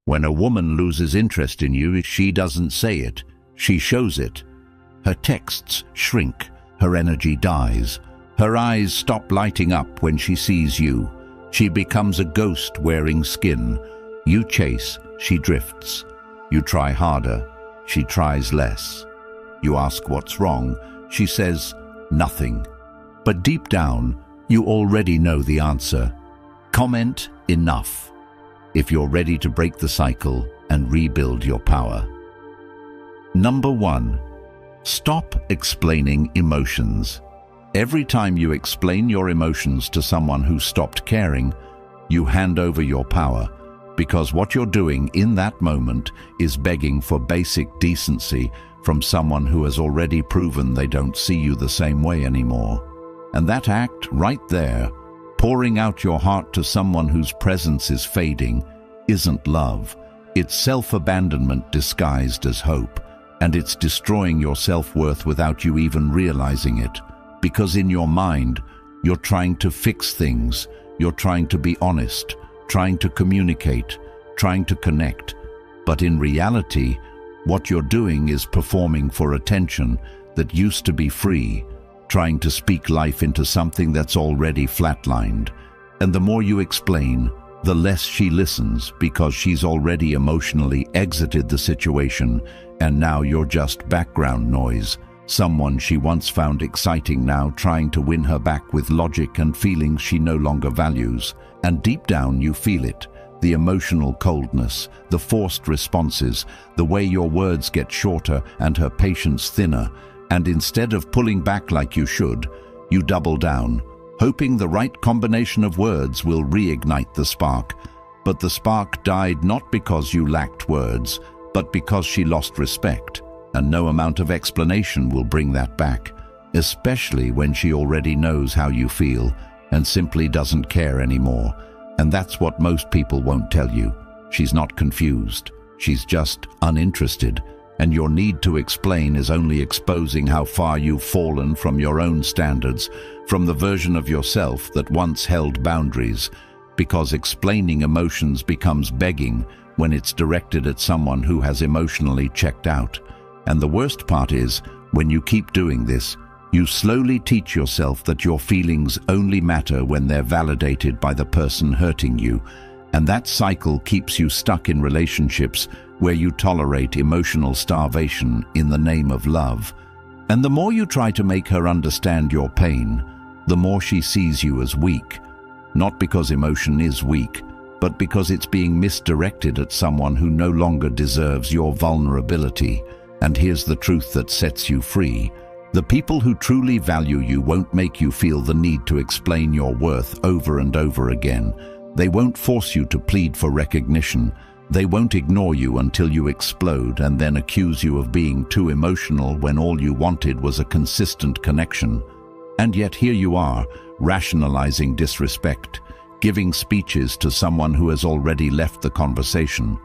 When a woman loses interest in you, she doesn't say it, she shows it. Her texts shrink, her energy dies. Her eyes stop lighting up when she sees you. She becomes a ghost wearing skin. You chase, she drifts. You try harder, she tries less. You ask what's wrong, she says nothing. But deep down, you already know the answer. Comment enough if you're ready to break the cycle and rebuild your power. Number 1. Stop explaining emotions. Every time you explain your emotions to someone who stopped caring, you hand over your power, because what you're doing in that moment is begging for basic decency from someone who has already proven they don't see you the same way anymore. And that act right there, pouring out your heart to someone whose presence is fading, isn't love. It's self-abandonment disguised as hope, and it's destroying your self-worth without you even realizing it. Because in your mind, you're trying to fix things, you're trying to be honest, trying to communicate, trying to connect. But in reality, what you're doing is performing for attention that used to be free, trying to speak life into something that's already flatlined. And the more you explain, the less she listens, because she's already emotionally exited the situation, and now you're just background noise. Someone she once found exciting now trying to win her back with logic and feelings she no longer values. And deep down you feel it, the emotional coldness, the forced responses, the way your words get shorter and her patience thinner. And instead of pulling back like you should, you double down, hoping the right combination of words will reignite the spark. But the spark died not because you lacked words, but because she lost respect. And no amount of explanation will bring that back, especially when she already knows how you feel and simply doesn't care anymore. And that's what most people won't tell you. She's not confused. She's just uninterested. And your need to explain is only exposing how far you've fallen from your own standards, from the version of yourself that once held boundaries. Because explaining emotions becomes begging when it's directed at someone who has emotionally checked out. And the worst part is, when you keep doing this, you slowly teach yourself that your feelings only matter when they're validated by the person hurting you. And that cycle keeps you stuck in relationships where you tolerate emotional starvation in the name of love. And the more you try to make her understand your pain, the more she sees you as weak. Not because emotion is weak, but because it's being misdirected at someone who no longer deserves your vulnerability. And here's the truth that sets you free. The people who truly value you won't make you feel the need to explain your worth over and over again. They won't force you to plead for recognition. They won't ignore you until you explode and then accuse you of being too emotional when all you wanted was a consistent connection. And yet here you are, rationalizing disrespect, giving speeches to someone who has already left the conversation,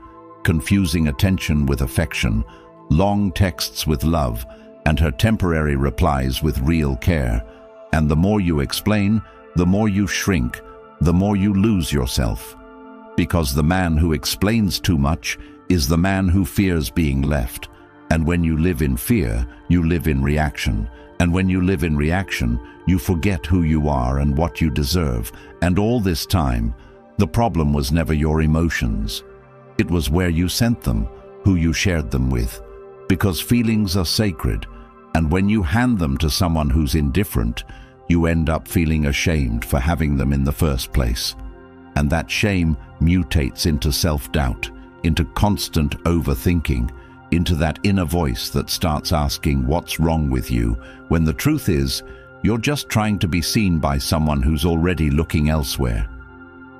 confusing attention with affection, long texts with love, and her temporary replies with real care. And the more you explain, the more you shrink, the more you lose yourself. Because the man who explains too much is the man who fears being left. And when you live in fear, you live in reaction. And when you live in reaction, you forget who you are and what you deserve. And all this time, the problem was never your emotions. It was where you sent them, who you shared them with. Because feelings are sacred, and when you hand them to someone who's indifferent, you end up feeling ashamed for having them in the first place. And that shame mutates into self-doubt, into constant overthinking, into that inner voice that starts asking what's wrong with you, when the truth is, you're just trying to be seen by someone who's already looking elsewhere.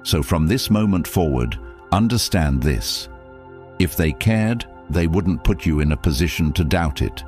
So from this moment forward, understand this. If they cared, they wouldn't put you in a position to doubt it.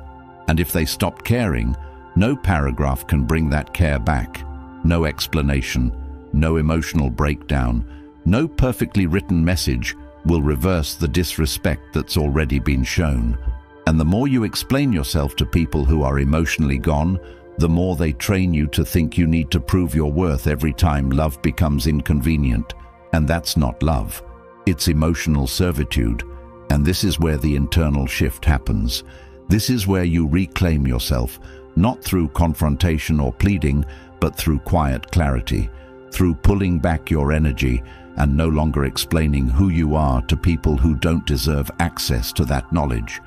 And if they stopped caring, no paragraph can bring that care back. No explanation, no emotional breakdown, no perfectly written message will reverse the disrespect that's already been shown. And the more you explain yourself to people who are emotionally gone, the more they train you to think you need to prove your worth every time love becomes inconvenient. And that's not love. It's emotional servitude, and this is where the internal shift happens. This is where you reclaim yourself, not through confrontation or pleading, but through quiet clarity, through pulling back your energy and no longer explaining who you are to people who don't deserve access to that knowledge,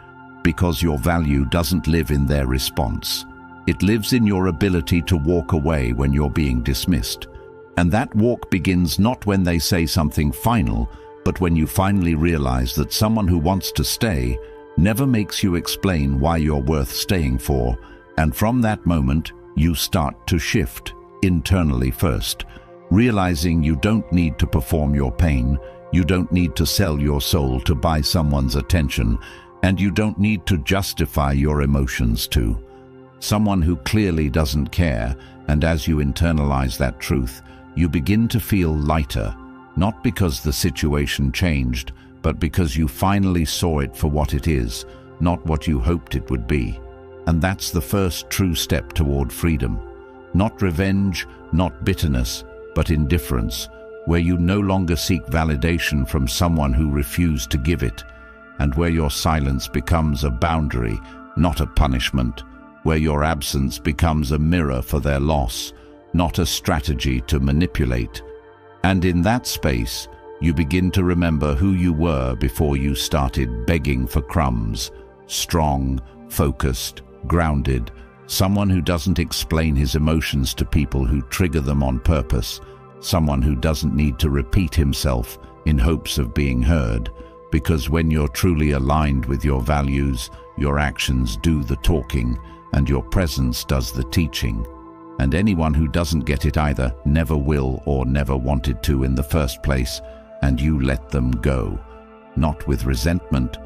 because your value doesn't live in their response. It lives in your ability to walk away when you're being dismissed. And that walk begins not when they say something final, but when you finally realize that someone who wants to stay never makes you explain why you're worth staying for. And from that moment, you start to shift internally first, realizing you don't need to perform your pain, you don't need to sell your soul to buy someone's attention, and you don't need to justify your emotions to someone who clearly doesn't care. And as you internalize that truth, you begin to feel lighter, not because the situation changed, but because you finally saw it for what it is, not what you hoped it would be. And that's the first true step toward freedom. Not revenge, not bitterness, but indifference, where you no longer seek validation from someone who refused to give it, and where your silence becomes a boundary, not a punishment, where your absence becomes a mirror for their loss, not a strategy to manipulate. And in that space, you begin to remember who you were before you started begging for crumbs. Strong, focused, grounded, someone who doesn't explain his emotions to people who trigger them on purpose, someone who doesn't need to repeat himself in hopes of being heard, because when you're truly aligned with your values, your actions do the talking, and your presence does the teaching. And anyone who doesn't get it either never will or never wanted to in the first place, and you let them go, not with resentment,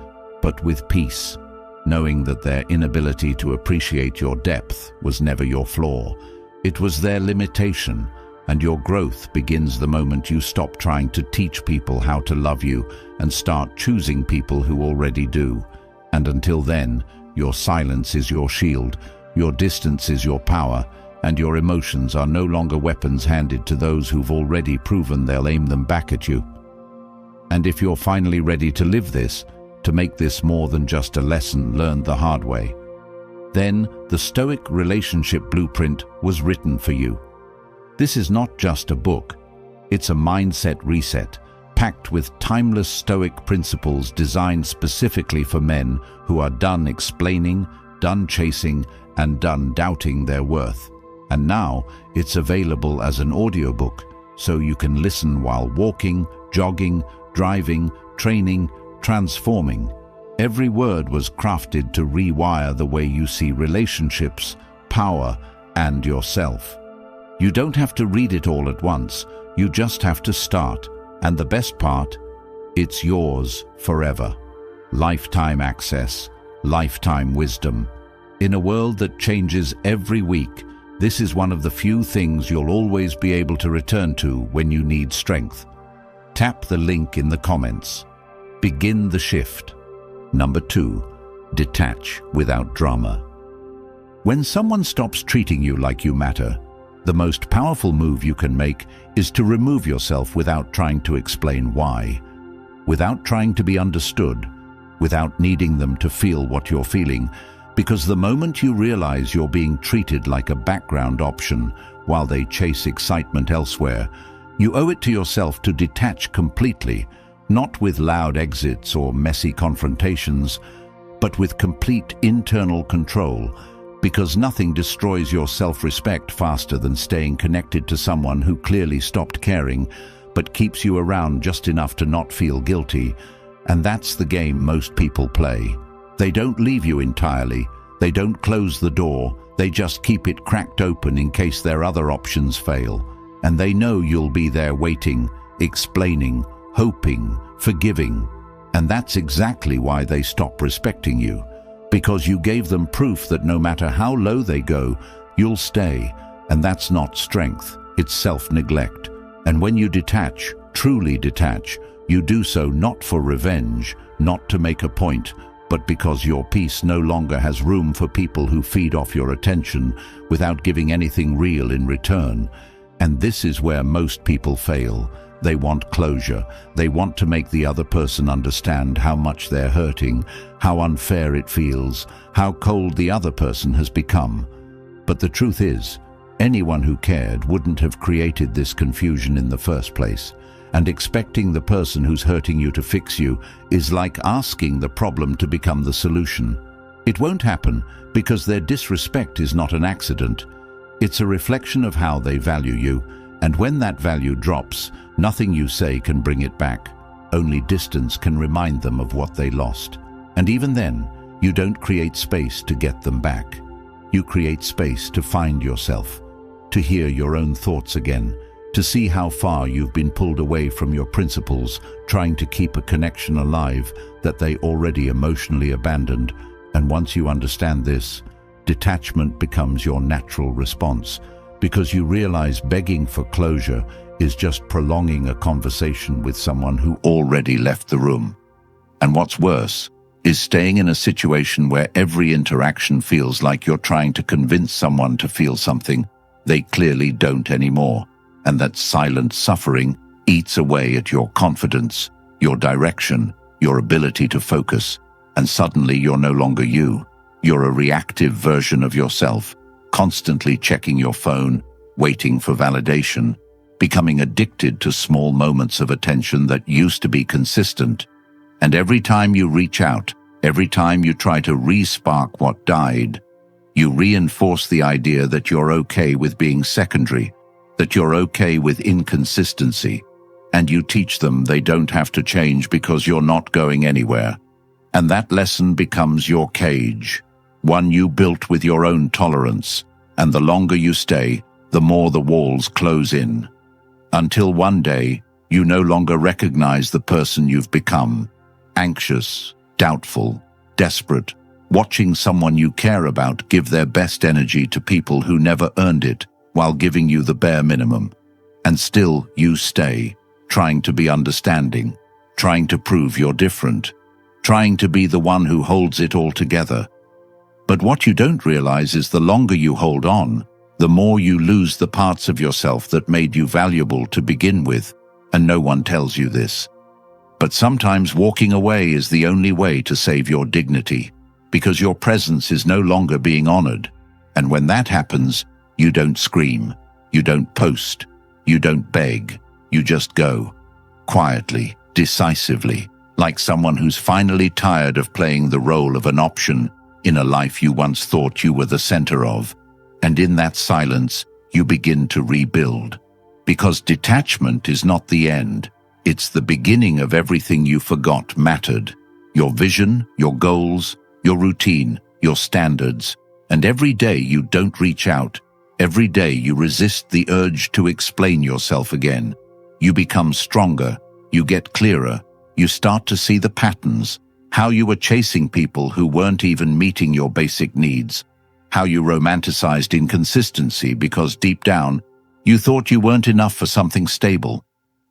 but with peace, knowing that their inability to appreciate your depth was never your flaw. It was their limitation, and your growth begins the moment you stop trying to teach people how to love you and start choosing people who already do. And until then, your silence is your shield, your distance is your power, and your emotions are no longer weapons handed to those who've already proven they'll aim them back at you. And if you're finally ready to live this, to make this more than just a lesson learned the hard way, then the Stoic relationship blueprint was written for you. This is not just a book, it's a mindset reset, packed with timeless Stoic principles designed specifically for men who are done explaining, done chasing, and done doubting their worth. And now it's available as an audiobook, so you can listen while walking, jogging, driving, training, transforming. Every word was crafted to rewire the way you see relationships, power, and yourself. You don't have to read it all at once, you just have to start. And the best part, it's yours forever. Lifetime access, lifetime wisdom. In a world that changes every week, this is one of the few things you'll always be able to return to when you need strength. Tap the link in the comments. Begin the shift. Number 2, detach without drama. When someone stops treating you like you matter, the most powerful move you can make is to remove yourself without trying to explain why, without trying to be understood, without needing them to feel what you're feeling, because the moment you realize you're being treated like a background option while they chase excitement elsewhere, you owe it to yourself to detach completely, not with loud exits or messy confrontations, but with complete internal control, because nothing destroys your self-respect faster than staying connected to someone who clearly stopped caring, but keeps you around just enough to not feel guilty. And that's the game most people play. They don't leave you entirely, they don't close the door, they just keep it cracked open in case their other options fail. And they know you'll be there waiting, explaining, hoping, forgiving. And that's exactly why they stop respecting you. Because you gave them proof that no matter how low they go, you'll stay. And that's not strength, it's self-neglect. And when you detach, truly detach, you do so not for revenge, not to make a point, but because your peace no longer has room for people who feed off your attention without giving anything real in return. And this is where most people fail. They want closure. They want to make the other person understand how much they're hurting, how unfair it feels, how cold the other person has become. But the truth is, anyone who cared wouldn't have created this confusion in the first place. And expecting the person who's hurting you to fix you is like asking the problem to become the solution. It won't happen because their disrespect is not an accident. It's a reflection of how they value you, and when that value drops, nothing you say can bring it back. Only distance can remind them of what they lost. And even then, you don't create space to get them back. You create space to find yourself, to hear your own thoughts again, to see how far you've been pulled away from your principles, trying to keep a connection alive that they already emotionally abandoned. And once you understand this, detachment becomes your natural response, because you realize begging for closure is just prolonging a conversation with someone who already left the room. And what's worse is staying in a situation where every interaction feels like you're trying to convince someone to feel something they clearly don't anymore. And that silent suffering eats away at your confidence, your direction, your ability to focus. And suddenly you're no longer you. You're a reactive version of yourself, constantly checking your phone, waiting for validation, becoming addicted to small moments of attention that used to be consistent. And every time you reach out, every time you try to re-spark what died, you reinforce the idea that you're okay with being secondary, that you're okay with inconsistency, and you teach them they don't have to change because you're not going anywhere. And that lesson becomes your cage, one you built with your own tolerance, and the longer you stay, the more the walls close in. Until one day, you no longer recognize the person you've become, anxious, doubtful, desperate, watching someone you care about give their best energy to people who never earned it, while giving you the bare minimum. And still you stay, trying to be understanding, trying to prove you're different, trying to be the one who holds it all together. But what you don't realize is the longer you hold on, the more you lose the parts of yourself that made you valuable to begin with, and no one tells you this. But sometimes walking away is the only way to save your dignity, because your presence is no longer being honored. And when that happens, you don't scream, you don't post, you don't beg, you just go, quietly, decisively, like someone who's finally tired of playing the role of an option in a life you once thought you were the center of. And in that silence, you begin to rebuild. Because detachment is not the end, it's the beginning of everything you forgot mattered. Your vision, your goals, your routine, your standards. And every day you don't reach out, every day you resist the urge to explain yourself again. You become stronger, you get clearer, you start to see the patterns, how you were chasing people who weren't even meeting your basic needs, how you romanticized inconsistency because deep down, you thought you weren't enough for something stable.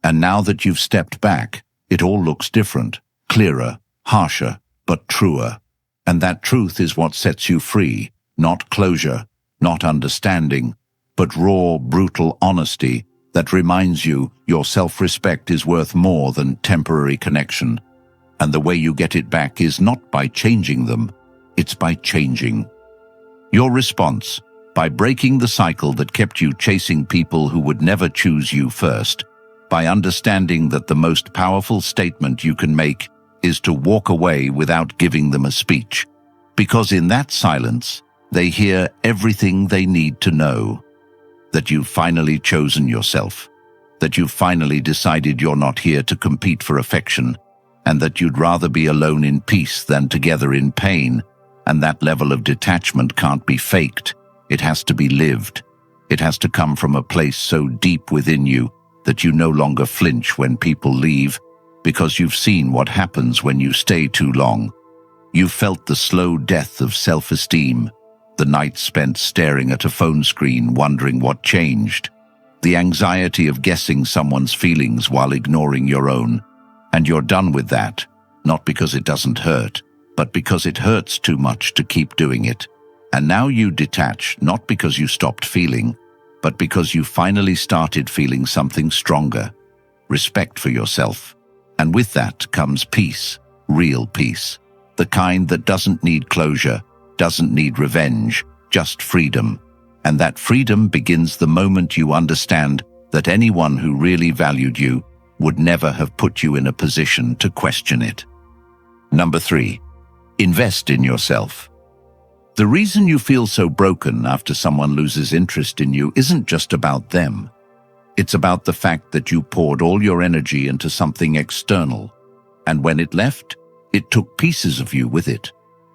And now that you've stepped back, it all looks different, clearer, harsher, but truer. And that truth is what sets you free, not closure, not understanding, but raw, brutal honesty that reminds you your self-respect is worth more than temporary connection. And the way you get it back is not by changing them, it's by changing. Your response, by breaking the cycle that kept you chasing people who would never choose you first, by understanding that the most powerful statement you can make is to walk away without giving them a speech. Because in that silence, they hear everything they need to know. That you've finally chosen yourself, that you've finally decided you're not here to compete for affection, and that you'd rather be alone in peace than together in pain. And that level of detachment can't be faked. It has to be lived. It has to come from a place so deep within you that you no longer flinch when people leave, because you've seen what happens when you stay too long. You've felt the slow death of self-esteem, the nights spent staring at a phone screen wondering what changed, the anxiety of guessing someone's feelings while ignoring your own. And you're done with that, not because it doesn't hurt, but because it hurts too much to keep doing it. And now you detach, not because you stopped feeling, but because you finally started feeling something stronger. respect for yourself. And with that comes peace, real peace. The kind that doesn't need closure, doesn't need revenge, just freedom. And that freedom begins the moment you understand that anyone who really valued you would never have put you in a position to question it. Number 3, invest in yourself. The reason you feel so broken after someone loses interest in you isn't just about them. It's about the fact that you poured all your energy into something external, and when it left, it took pieces of you with it.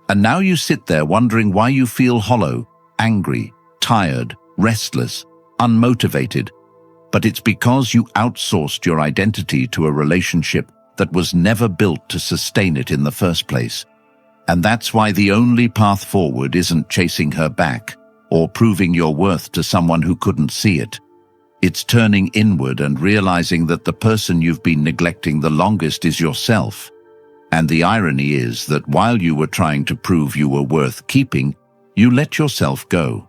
And now you sit there wondering why you feel hollow, angry, tired, restless, unmotivated. But it's because you outsourced your identity to a relationship that was never built to sustain it in the first place. And that's why the only path forward isn't chasing her back or proving your worth to someone who couldn't see it. It's turning inward and realizing that the person you've been neglecting the longest is yourself. And the irony is that while you were trying to prove you were worth keeping, you let yourself go.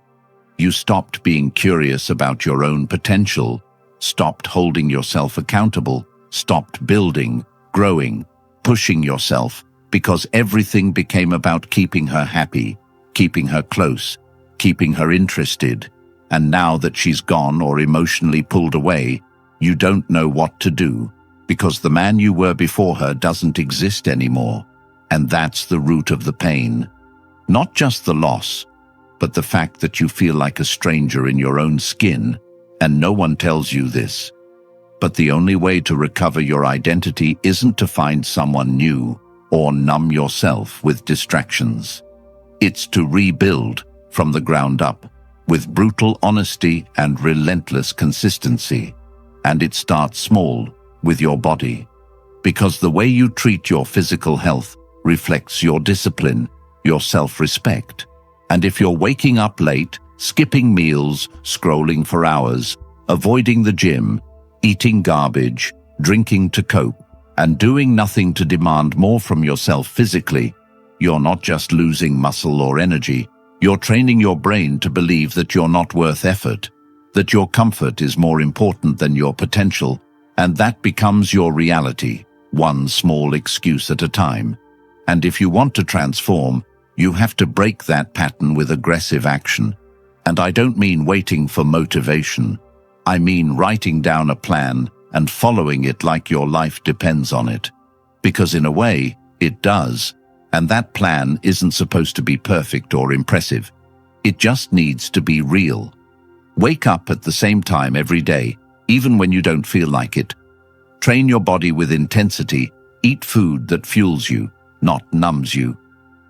You stopped being curious about your own potential, stopped holding yourself accountable, stopped building, growing, pushing yourself, because everything became about keeping her happy, keeping her close, keeping her interested. And now that she's gone or emotionally pulled away, you don't know what to do, because the man you were before her doesn't exist anymore. And that's the root of the pain. Not just the loss, but the fact that you feel like a stranger in your own skin, and no one tells you this. But the only way to recover your identity isn't to find someone new or numb yourself with distractions. It's to rebuild from the ground up, with brutal honesty and relentless consistency. And it starts small, with your body. Because the way you treat your physical health reflects your discipline, your self-respect. And if you're waking up late, skipping meals, scrolling for hours, avoiding the gym, eating garbage, drinking to cope, and doing nothing to demand more from yourself physically, you're not just losing muscle or energy, you're training your brain to believe that you're not worth effort, that your comfort is more important than your potential, and that becomes your reality, one small excuse at a time. And if you want to transform, you have to break that pattern with aggressive action. And I don't mean waiting for motivation. I mean writing down a plan and following it like your life depends on it. Because in a way, it does. And that plan isn't supposed to be perfect or impressive. It just needs to be real. Wake up at the same time every day, even when you don't feel like it. Train your body with intensity. Eat food that fuels you, not numbs you.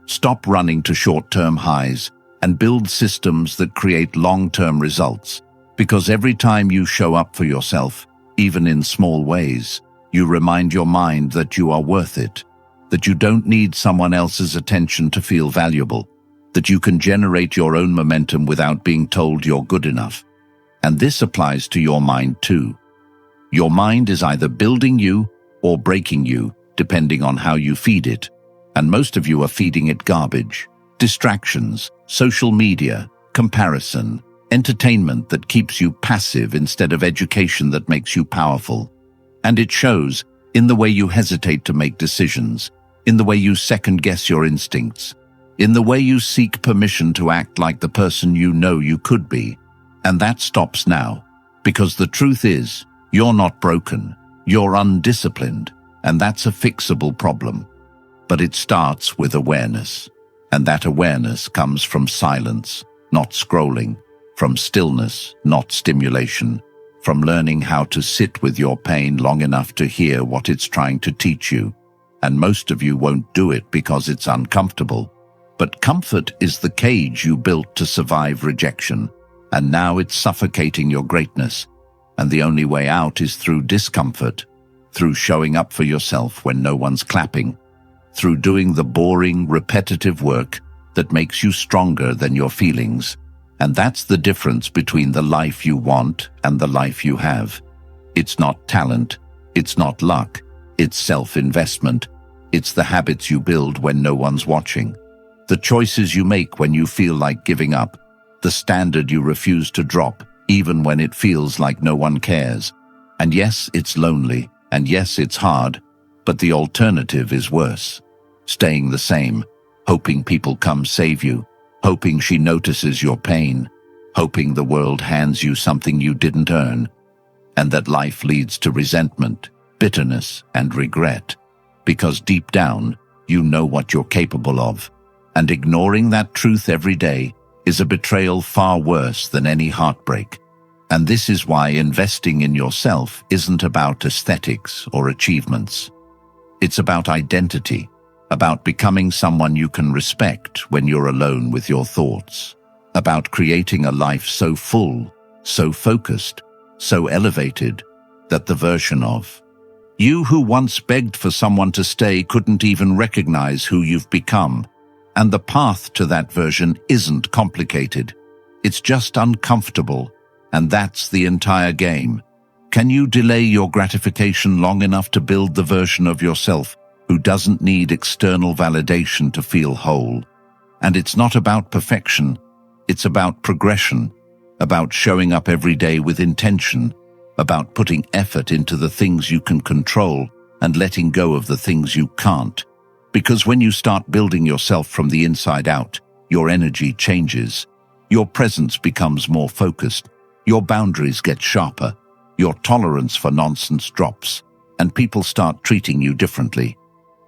Stop running to short-term highs and build systems that create long-term results. Because every time you show up for yourself, even in small ways, you remind your mind that you are worth it, that you don't need someone else's attention to feel valuable, that you can generate your own momentum without being told you're good enough. And this applies to your mind too. Your mind is either building you or breaking you, depending on how you feed it. And most of you are feeding it garbage, distractions, social media, comparison, entertainment that keeps you passive instead of education that makes you powerful. And it shows in the way you hesitate to make decisions, in the way you second-guess your instincts, in the way you seek permission to act like the person you know you could be. And that stops now, because the truth is, you're not broken, you're undisciplined, and that's a fixable problem. But it starts with awareness, and that awareness comes from silence, not scrolling, from stillness, not stimulation, from learning how to sit with your pain long enough to hear what it's trying to teach you. And most of you won't do it because it's uncomfortable. But comfort is the cage you built to survive rejection, and now it's suffocating your greatness. And the only way out is through discomfort, through showing up for yourself when no one's clapping, through doing the boring, repetitive work that makes you stronger than your feelings. And that's the difference between the life you want and the life you have. It's not talent, it's not luck, it's self-investment. It's the habits you build when no one's watching, the choices you make when you feel like giving up, the standard you refuse to drop even when it feels like no one cares. And yes, it's lonely, and yes, it's hard, but the alternative is worse. Staying the same, hoping people come save you, hoping she notices your pain, hoping the world hands you something you didn't earn, and that life leads to resentment, bitterness, and regret. Because deep down, you know what you're capable of, and ignoring that truth every day is a betrayal far worse than any heartbreak. And this is why investing in yourself isn't about aesthetics or achievements. It's about identity, about becoming someone you can respect when you're alone with your thoughts, about creating a life so full, so focused, so elevated, that the version of you who once begged for someone to stay couldn't even recognize who you've become. And the path to that version isn't complicated. It's just uncomfortable, and that's the entire game. Can you delay your gratification long enough to build the version of yourself who doesn't need external validation to feel whole? And it's not about perfection. It's about progression, about showing up every day with intention, about putting effort into the things you can control and letting go of the things you can't. Because when you start building yourself from the inside out, your energy changes. Your presence becomes more focused. Your boundaries get sharper. Your tolerance for nonsense drops. And people start treating you differently.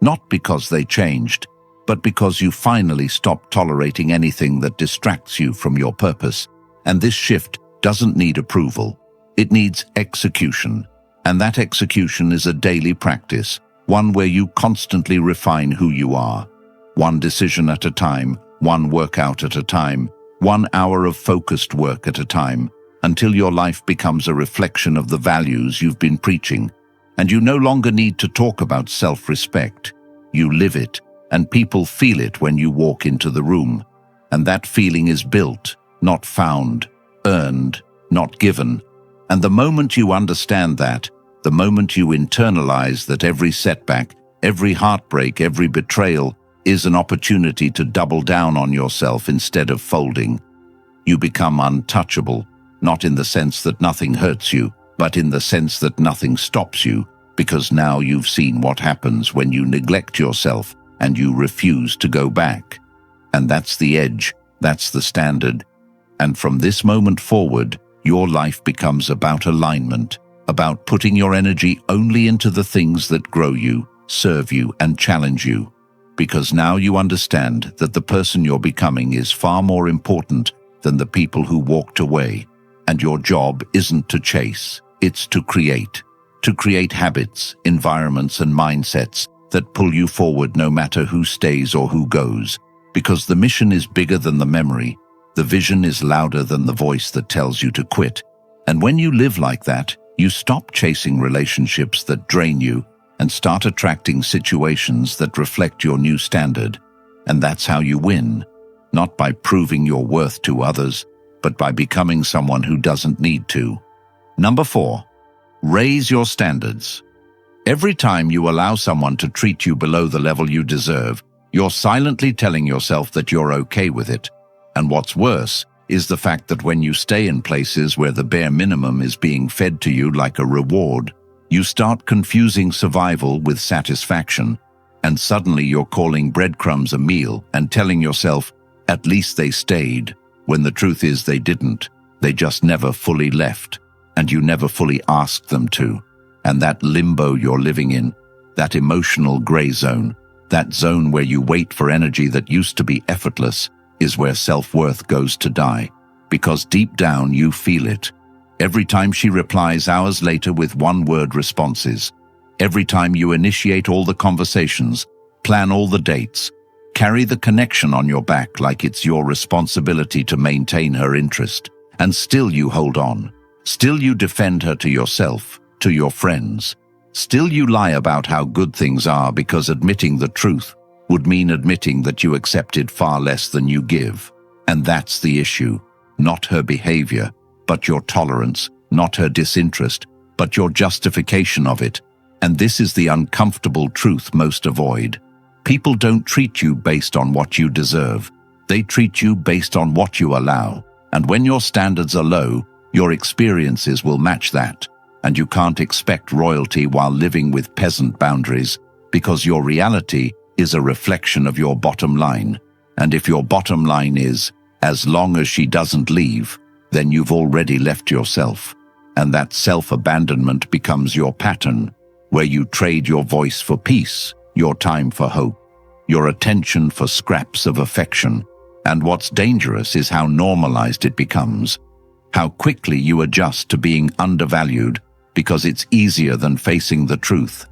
Not because they changed, but because you finally stopped tolerating anything that distracts you from your purpose. And this shift doesn't need approval. It needs execution. And that execution is a daily practice, one where you constantly refine who you are. One decision at a time, one workout at a time, 1 hour of focused work at a time, until your life becomes a reflection of the values you've been preaching. And you no longer need to talk about self-respect. You live it, and people feel it when you walk into the room. And that feeling is built, not found, earned, not given. And the moment you understand that, the moment you internalize that every setback, every heartbreak, every betrayal is an opportunity to double down on yourself instead of folding, you become untouchable, not in the sense that nothing hurts you, but in the sense that nothing stops you, because now you've seen what happens when you neglect yourself and you refuse to go back. And that's the edge, that's the standard. And from this moment forward, your life becomes about alignment, about putting your energy only into the things that grow you, serve you, and challenge you. Because now you understand that the person you're becoming is far more important than the people who walked away. And your job isn't to chase, it's to create habits, environments, and mindsets that pull you forward no matter who stays or who goes. Because the mission is bigger than the memory. The vision is louder than the voice that tells you to quit. And when you live like that, you stop chasing relationships that drain you and start attracting situations that reflect your new standard. And that's how you win, not by proving your worth to others, but by becoming someone who doesn't need to. Number 4, raise your standards. Every time you allow someone to treat you below the level you deserve, you're silently telling yourself that you're okay with it. And what's worse is the fact that when you stay in places where the bare minimum is being fed to you like a reward, you start confusing survival with satisfaction, and suddenly you're calling breadcrumbs a meal and telling yourself, at least they stayed, when the truth is they didn't. They just never fully left, and you never fully asked them to. And that limbo you're living in, that emotional gray zone, that zone where you wait for energy that used to be effortless, is where self-worth goes to die, because deep down you feel it. Every time she replies hours later with one-word responses, every time you initiate all the conversations, plan all the dates, carry the connection on your back like it's your responsibility to maintain her interest, and still you hold on. Still you defend her to yourself, to your friends. Still you lie about how good things are because admitting the truth would mean admitting that you accepted far less than you give. And that's the issue. Not her behavior, but your tolerance. Not her disinterest, but your justification of it. And this is the uncomfortable truth most avoid. People don't treat you based on what you deserve. They treat you based on what you allow. And when your standards are low, your experiences will match that. and you can't expect royalty while living with peasant boundaries, because your reality is a reflection of your bottom line. And if your bottom line is, as long as she doesn't leave, then you've already left yourself. And that self-abandonment becomes your pattern, where you trade your voice for peace, your time for hope, your attention for scraps of affection. And what's dangerous is how normalized it becomes, how quickly you adjust to being undervalued because it's easier than facing the truth.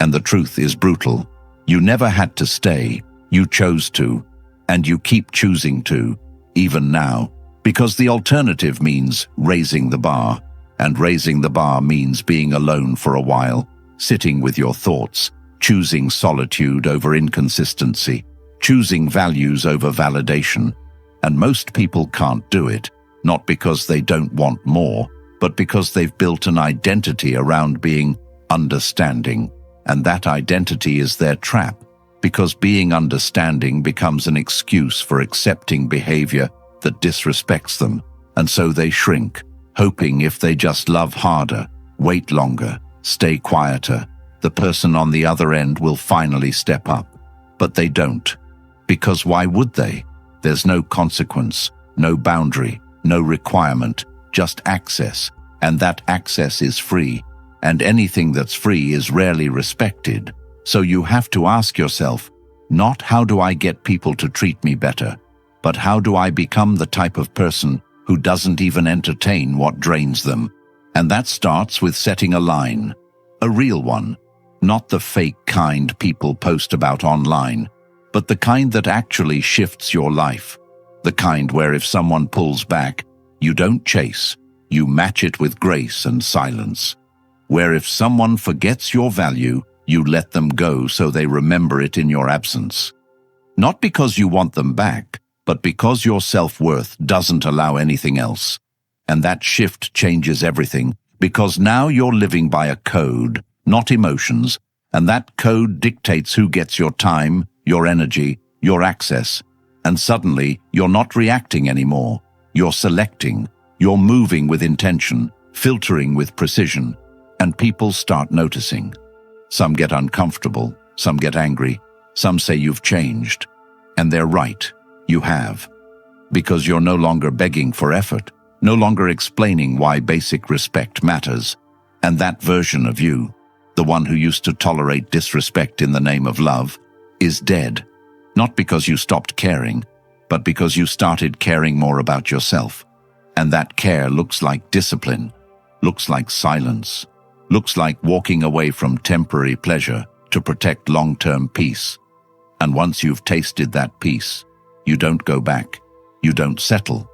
And the truth is brutal. You never had to stay, you chose to, and you keep choosing to, even now, because the alternative means raising the bar, and raising the bar means being alone for a while, sitting with your thoughts, choosing solitude over inconsistency, choosing values over validation. And most people can't do it, not because they don't want more, but because they've built an identity around being understanding. And that identity is their trap, because being understanding becomes an excuse for accepting behavior that disrespects them. And so they shrink, hoping if they just love harder, wait longer, stay quieter, the person on the other end will finally step up. But they don't. Because why would they? There's no consequence, no boundary, no requirement, just access. And that access is free. And anything that's free is rarely respected. So you have to ask yourself, not how do I get people to treat me better, but how do I become the type of person who doesn't even entertain what drains them? And that starts with setting a line, a real one, not the fake kind people post about online, but the kind that actually shifts your life. The kind where if someone pulls back, you don't chase, you match it with grace and silence. Where if someone forgets your value, you let them go so they remember it in your absence. Not because you want them back, but because your self-worth doesn't allow anything else. And that shift changes everything, because now you're living by a code, not emotions, and that code dictates who gets your time, your energy, your access. And suddenly, you're not reacting anymore. You're selecting, you're moving with intention, filtering with precision, and people start noticing. Some get uncomfortable, some get angry, some say you've changed. And they're right, you have. Because you're no longer begging for effort, no longer explaining why basic respect matters. And that version of you, the one who used to tolerate disrespect in the name of love, is dead. Not because you stopped caring, but because you started caring more about yourself. And that care looks like discipline, looks like silence, looks like walking away from temporary pleasure to protect long-term peace. And once you've tasted that peace, you don't go back, you don't settle.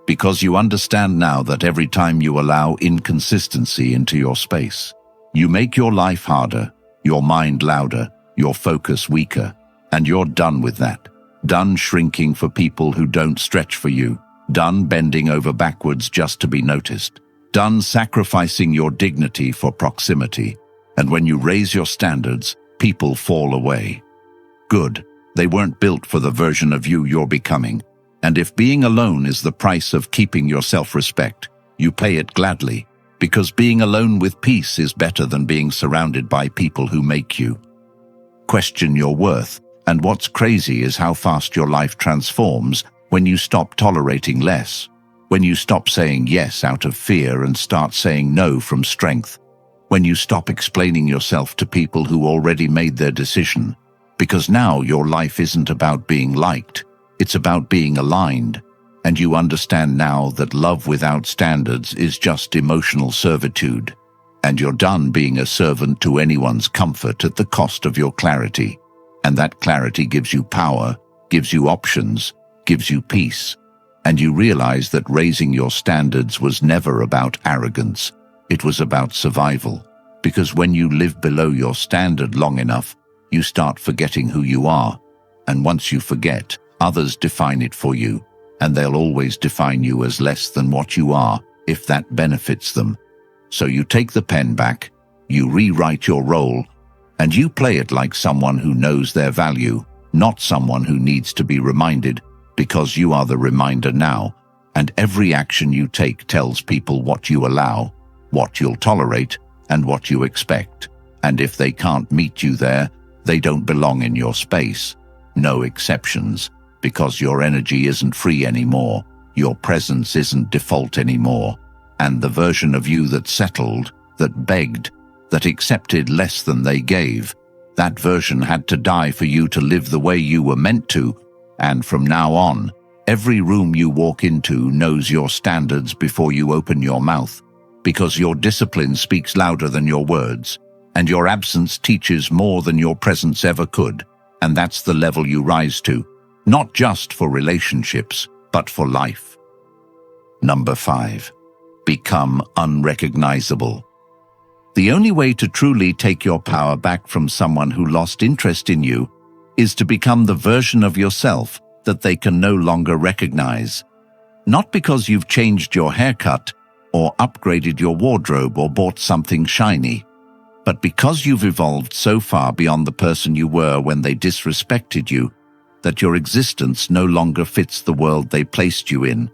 Because you understand now that every time you allow inconsistency into your space, you make your life harder, your mind louder, your focus weaker, and you're done with that. Done shrinking for people who don't stretch for you, done bending over backwards just to be noticed, done sacrificing your dignity for proximity. And when you raise your standards, people fall away. Good, they weren't built for the version of you you're becoming. And if being alone is the price of keeping your self-respect, you pay it gladly, because being alone with peace is better than being surrounded by people who make you question your worth. And what's crazy is how fast your life transforms when you stop tolerating less, when you stop saying yes out of fear and start saying no from strength, when you stop explaining yourself to people who already made their decision. Because now your life isn't about being liked, it's about being aligned. And you understand now that love without standards is just emotional servitude. And you're done being a servant to anyone's comfort at the cost of your clarity. And that clarity gives you power, gives you options, gives you peace. And you realize that raising your standards was never about arrogance. It was about survival. Because when you live below your standard long enough, you start forgetting who you are. And once you forget, others define it for you. And they'll always define you as less than what you are, if that benefits them. So you take the pen back, you rewrite your role, and you play it like someone who knows their value, not someone who needs to be reminded, because you are the reminder now, and every action you take tells people what you allow, what you'll tolerate, and what you expect. And if they can't meet you there, they don't belong in your space. No exceptions, because your energy isn't free anymore. Your presence isn't default anymore. And the version of you that settled, that begged, that accepted less than they gave, that version had to die for you to live the way you were meant to. And from now on, every room you walk into knows your standards before you open your mouth, because your discipline speaks louder than your words, and your absence teaches more than your presence ever could. And that's the level you rise to, not just for relationships, but for life. Number 5. Become unrecognizable. The only way to truly take your power back from someone who lost interest in you is to become the version of yourself that they can no longer recognize. Not because you've changed your haircut or upgraded your wardrobe or bought something shiny, but because you've evolved so far beyond the person you were when they disrespected you that your existence no longer fits the world they placed you in.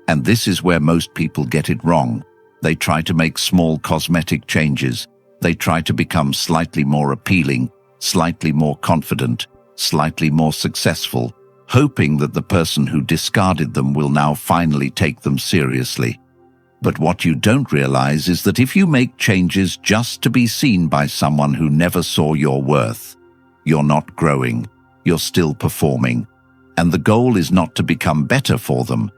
And this is where most people get it wrong. They try to make small cosmetic changes. They try to become slightly more appealing, slightly more confident, slightly more successful, hoping that the person who discarded them will now finally take them seriously. But what you don't realize is that if you make changes just to be seen by someone who never saw your worth, you're not growing, you're still performing. And the goal is not to become better for them.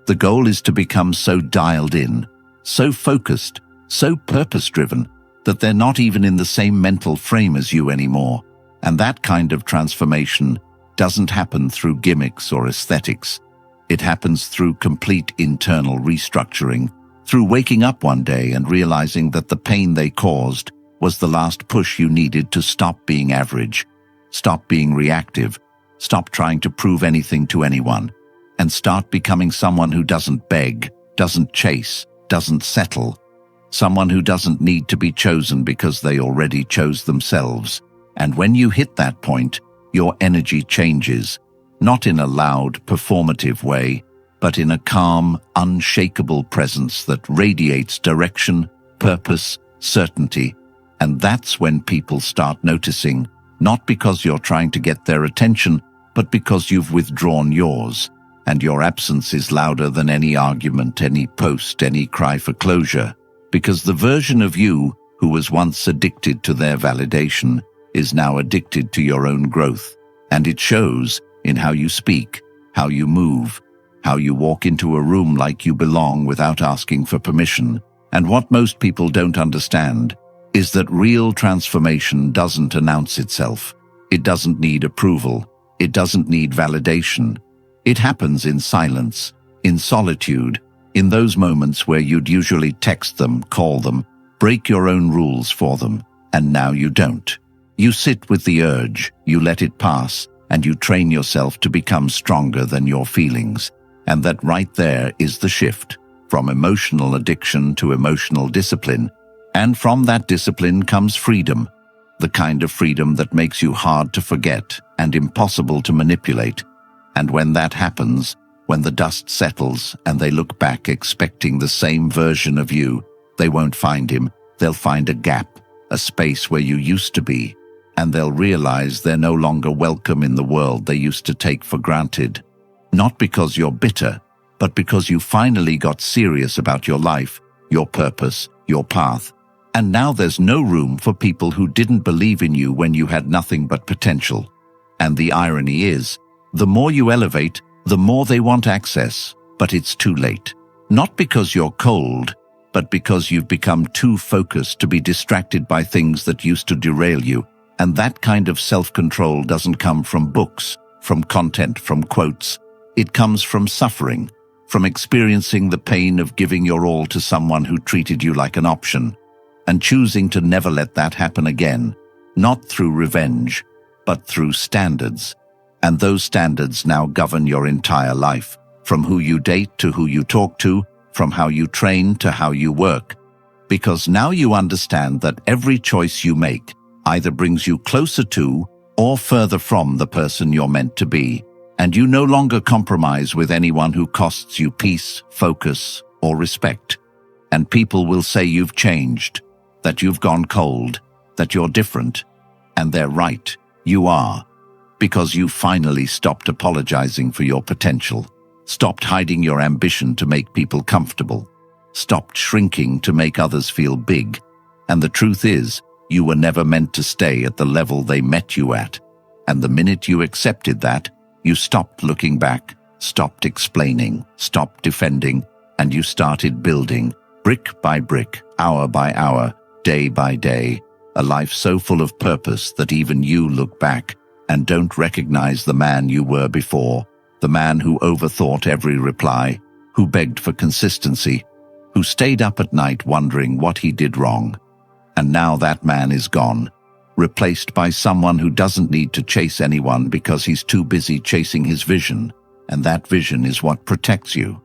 The goal is to become so dialed in, so focused, so purpose-driven, that they're not even in the same mental frame as you anymore. And that kind of transformation doesn't happen through gimmicks or aesthetics. It happens through complete internal restructuring, through waking up one day and realizing that the pain they caused was the last push you needed to stop being average, stop being reactive, stop trying to prove anything to anyone, and start becoming someone who doesn't beg, doesn't chase, doesn't settle, someone who doesn't need to be chosen because they already chose themselves. And when you hit that point, your energy changes, not in a loud, performative way, but in a calm, unshakable presence that radiates direction, purpose, certainty. And that's when people start noticing, not because you're trying to get their attention, but because you've withdrawn yours, and your absence is louder than any argument, any post, any cry for closure, because the version of you who was once addicted to their validation is now addicted to your own growth. And it shows in how you speak, how you move, how you walk into a room like you belong without asking for permission. And what most people don't understand is that real transformation doesn't announce itself. It doesn't need approval. It doesn't need validation. It happens in silence, in solitude, in those moments where you'd usually text them, call them, break your own rules for them, and now you don't. You sit with the urge, you let it pass, and you train yourself to become stronger than your feelings. And that right there is the shift, from emotional addiction to emotional discipline. And from that discipline comes freedom, the kind of freedom that makes you hard to forget and impossible to manipulate. And when that happens, when the dust settles and they look back expecting the same version of you, they won't find him. They'll find a gap, a space where you used to be, and they'll realize they're no longer welcome in the world they used to take for granted. Not because you're bitter, but because you finally got serious about your life, your purpose, your path. And now there's no room for people who didn't believe in you when you had nothing but potential. And the irony is, the more you elevate, the more they want access, but it's too late. Not because you're cold, but because you've become too focused to be distracted by things that used to derail you. And that kind of self-control doesn't come from books, from content, from quotes. It comes from suffering, from experiencing the pain of giving your all to someone who treated you like an option, and choosing to never let that happen again, not through revenge, but through standards. And those standards now govern your entire life, from who you date to who you talk to, from how you train to how you work. Because now you understand that every choice you make either brings you closer to or further from the person you're meant to be. And you no longer compromise with anyone who costs you peace, focus, or respect. and people will say you've changed, that you've gone cold, that you're different. And they're right, you are. Because you finally stopped apologizing for your potential, stopped hiding your ambition to make people comfortable, stopped shrinking to make others feel big. And the truth is, you were never meant to stay at the level they met you at. And the minute you accepted that, you stopped looking back, stopped explaining, stopped defending, and you started building, brick by brick, hour by hour, day by day, a life so full of purpose that even you look back and don't recognize the man you were before, the man who overthought every reply, who begged for consistency, who stayed up at night wondering what he did wrong. And now that man is gone, replaced by someone who doesn't need to chase anyone because he's too busy chasing his vision, and that vision is what protects you.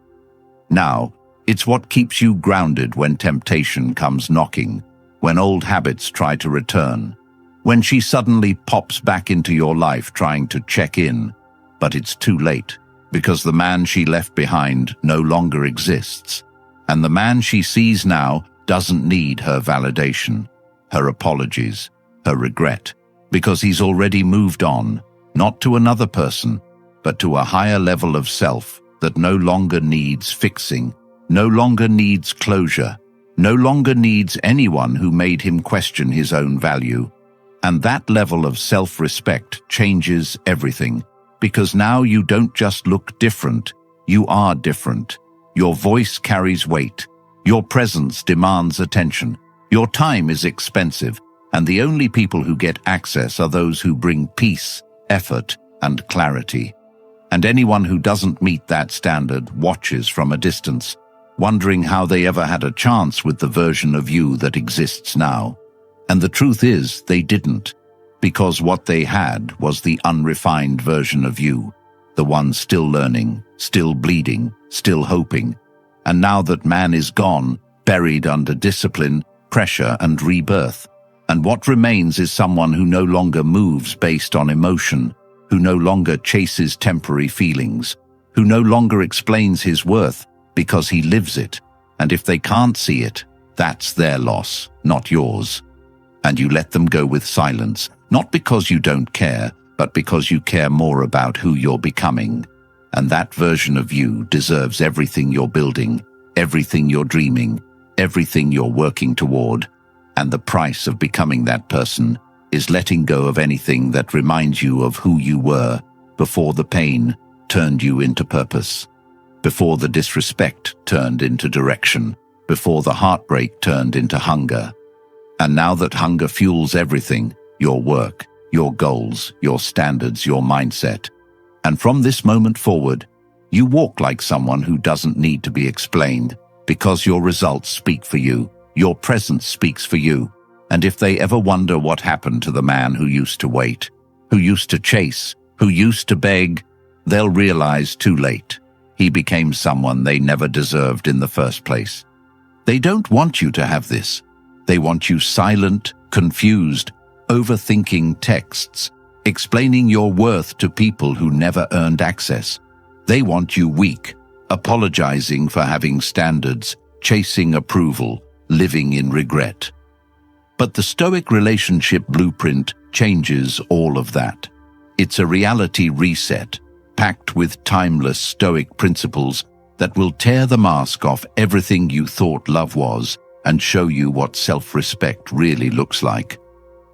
Now, it's what keeps you grounded when temptation comes knocking, when old habits try to return, when she suddenly pops back into your life trying to check in, but it's too late, because the man she left behind no longer exists, and the man she sees now doesn't need her validation, her apologies, her regret, because he's already moved on, not to another person, but to a higher level of self that no longer needs fixing, no longer needs closure, no longer needs anyone who made him question his own value. And that level of self-respect changes everything, because now you don't just look different, you are different. Your voice carries weight, your presence demands attention, your time is expensive, and the only people who get access are those who bring peace, effort, and clarity. And anyone who doesn't meet that standard watches from a distance, wondering how they ever had a chance with the version of you that exists now. And the truth is, they didn't, because what they had was the unrefined version of you, the one still learning, still bleeding, still hoping. And now that man is gone, buried under discipline, pressure, and rebirth, and what remains is someone who no longer moves based on emotion, who no longer chases temporary feelings, who no longer explains his worth because he lives it, and if they can't see it, that's their loss, not yours. And you let them go with silence, not because you don't care, but because you care more about who you're becoming. And that version of you deserves everything you're building, everything you're dreaming, everything you're working toward. And the price of becoming that person is letting go of anything that reminds you of who you were before the pain turned you into purpose, before the disrespect turned into direction, before the heartbreak turned into hunger. And now that hunger fuels everything, your work, your goals, your standards, your mindset. And from this moment forward, you walk like someone who doesn't need to be explained, because your results speak for you, your presence speaks for you. And if they ever wonder what happened to the man who used to wait, who used to chase, who used to beg, they'll realize too late. He became someone they never deserved in the first place. They don't want you to have this. They want you silent, confused, overthinking texts, explaining your worth to people who never earned access. They want you weak, apologizing for having standards, chasing approval, living in regret. But the Stoic relationship blueprint changes all of that. It's a reality reset, packed with timeless Stoic principles that will tear the mask off everything you thought love was and show you what self-respect really looks like.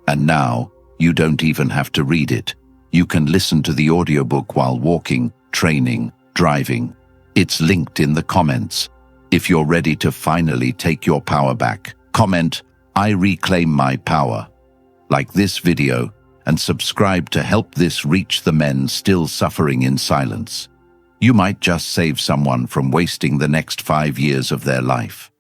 And now, you don't even have to read it. You can listen to the audiobook while walking, training, driving. It's linked in the comments. If you're ready to finally take your power back, comment, "I reclaim my power." Like this video and subscribe to help this reach the men still suffering in silence. You might just save someone from wasting the next 5 years of their life.